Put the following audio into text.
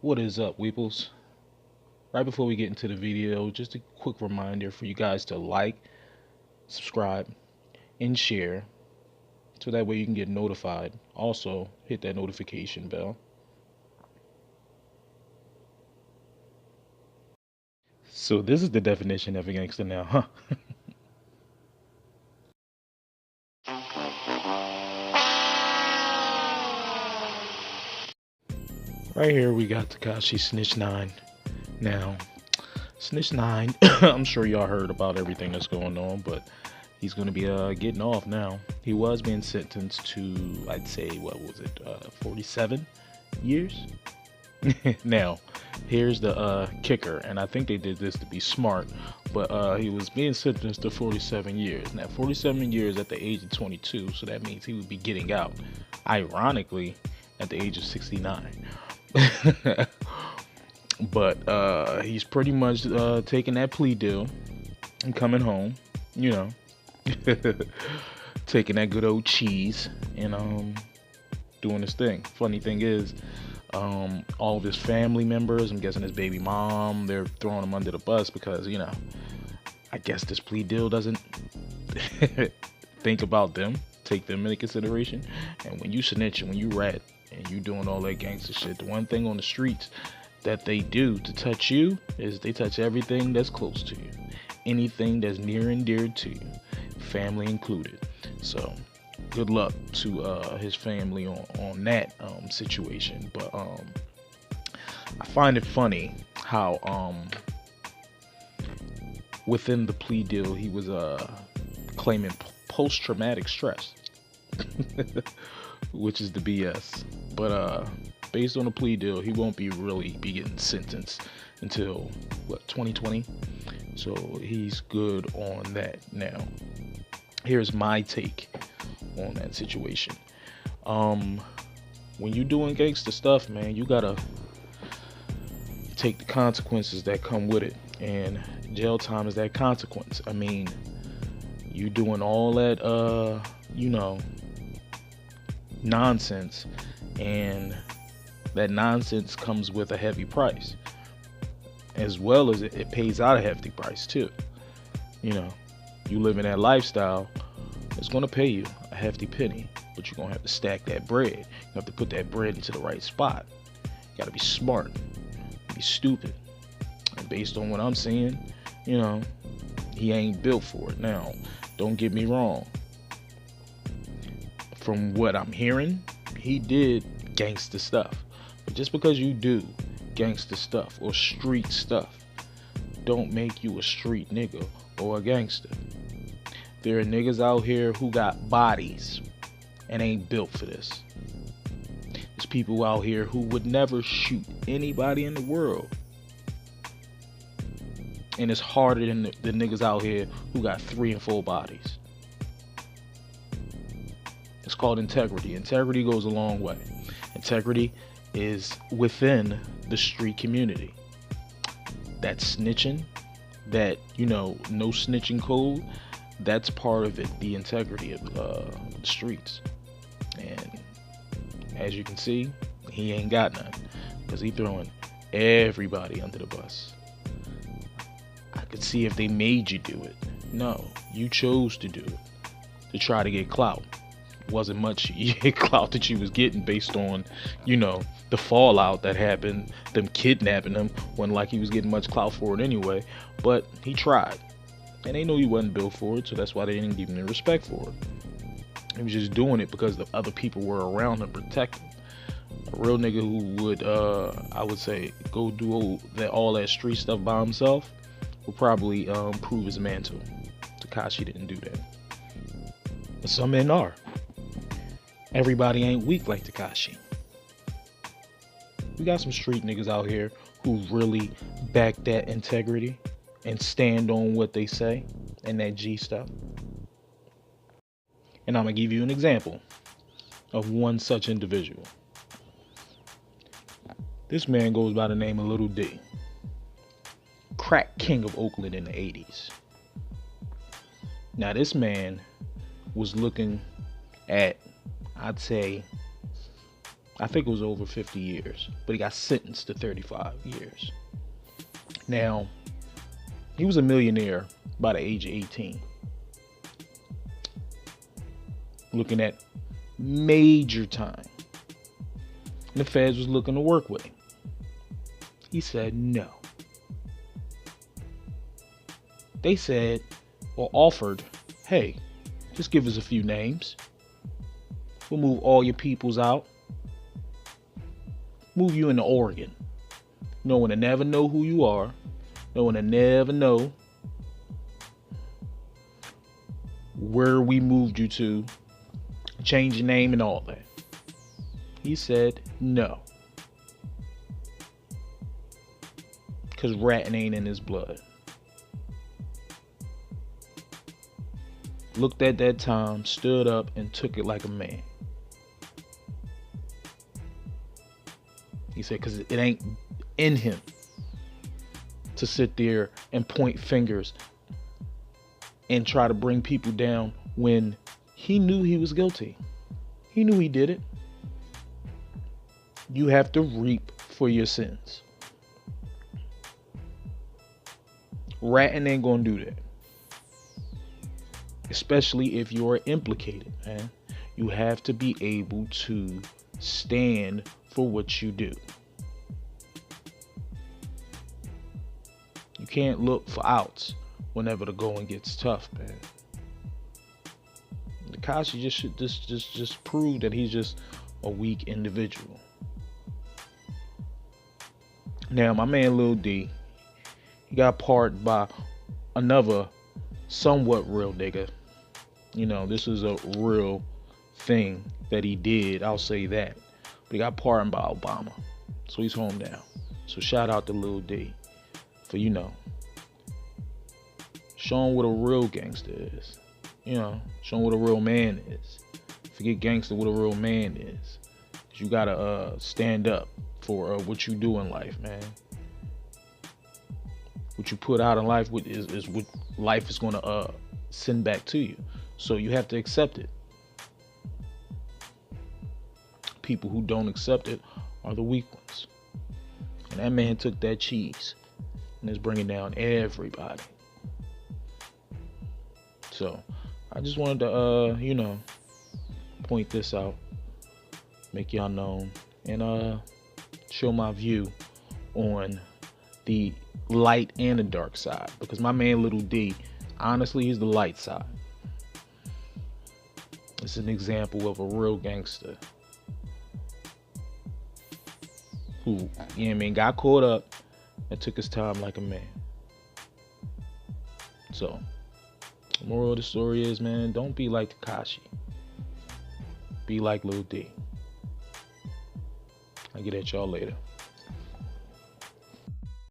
What is up, Weeples? Right before we get into the video, just a quick reminder for you guys to like, subscribe, and share so that way you can get notified. Also, hit that notification bell. So, this is the definition of a gangster now, huh? Right here, we got Tekashi Snitch9. Now, Snitch9, I'm sure y'all heard about everything that's going on, but he's going to be getting off now. He was being sentenced to, I'd say, what was it, 47 years? Now, here's the kicker, and I think they did this to be smart, but he was being sentenced to 47 years. Now, 47 years at the age of 22, so that means he would be getting out, ironically, at the age of 69. But he's pretty much taking that plea deal and coming home, you know, taking that good old cheese and doing his thing. Funny thing is, all of his family members, I'm guessing his baby mom, they're throwing him under the bus because, you know, I guess this plea deal doesn't think about them, take them into consideration. And when you snitching, when you rat, and you doing all that gangster shit, the one thing on the streets that they do to touch you is they touch everything that's close to you, anything that's near and dear to you, family included. So good luck to his family on that situation. But I find it funny how within the plea deal he was claiming post-traumatic stress, which is the BS. But based on the plea deal, he won't be getting sentenced until what, 2020. So he's good on that. Now, here's my take on that situation. When you doing gangster stuff, man, you gotta take the consequences that come with it, and jail time is that consequence. I mean, you doing all that you know, nonsense, and that nonsense comes with a heavy price, as well as it pays out a hefty price too. You know, you live in that lifestyle, it's going to pay you a hefty penny, but you're going to have to stack that bread. You have to put that bread into the right spot. You got to be smart, be stupid. And based on what I'm seeing, you know, he ain't built for it. Now, don't get me wrong. From what I'm hearing, he did gangster stuff. But just because you do gangster stuff or street stuff, don't make you a street nigga or a gangster. There are niggas out here who got bodies and ain't built for this. There's people out here who would never shoot anybody in the world. And it's harder than the niggas out here who got 3 and 4 bodies. It's called integrity. Integrity goes a long way. Integrity is within the street community. That snitching, that, you know, no snitching code, that's part of it, the integrity of the streets. And as you can see, he ain't got none, because he throwing everybody under the bus. I could see if they made you do it. No, you chose to do it to try to get clout. Wasn't much clout that you was getting based on, you know, the fallout that happened, them kidnapping him. Wasn't like he was getting much clout for it anyway, but he tried, and they knew he wasn't built for it, so that's why they didn't give him the respect for it. He was just doing it because the other people were around him protecting him. A real nigga who would I would say go do all that street stuff by himself will probably prove his mantle. Tekashi didn't do that, but some men are. Everybody ain't weak like Tekashi. We got some street niggas out here who really back that integrity and stand on what they say and that G stuff. And I'm gonna give you an example of one such individual. This man goes by the name of Little D. Crack king of Oakland in the 80s. Now this man was looking at, I'd say I think it was over 50 years, but he got sentenced to 35 years. Now, he was a millionaire by the age of 18. Looking at major time. And the feds was looking to work with him. He said no. They said, or offered, hey, just give us a few names. We'll move all your peoples out. Move you into Oregon. No one will never know who you are. No one will never know where we moved you to. Change your name and all that. He said no. Because ratting ain't in his blood. Looked at that time, stood up, and took it like a man. He said, because it ain't in him to sit there and point fingers and try to bring people down when he knew he was guilty. He knew he did it. You have to reap for your sins. Ratting ain't gonna do that. Especially if you're implicated, man. You have to be able to stand for what you do. You can't look for outs whenever the going gets tough, man. Tekashi just prove that he's just a weak individual. Now, my man Lil D, he got pardoned by another somewhat real nigga. You know, this is a real thing that he did, I'll say that. But he got pardoned by Obama, so he's home now. So shout out to Lil D for, you know, showing what a real gangster is. You know, showing what a real man is. Forget gangster, what a real man is. 'Cause you gotta stand up for what you do in life, man. What you put out in life is what life is gonna send back to you. So you have to accept it. People who don't accept it are the weak ones. And that man took that cheese and is bringing down everybody. So I just wanted to, you know, point this out, make y'all known, and show my view on the light and the dark side. Because my man Little D, honestly, he's the light side. It's an example of a real gangster who, you know what I mean, got caught up and took his time like a man. So, the moral of the story is, man, don't be like Tekashi. Be like Lil D. I'll get at y'all later.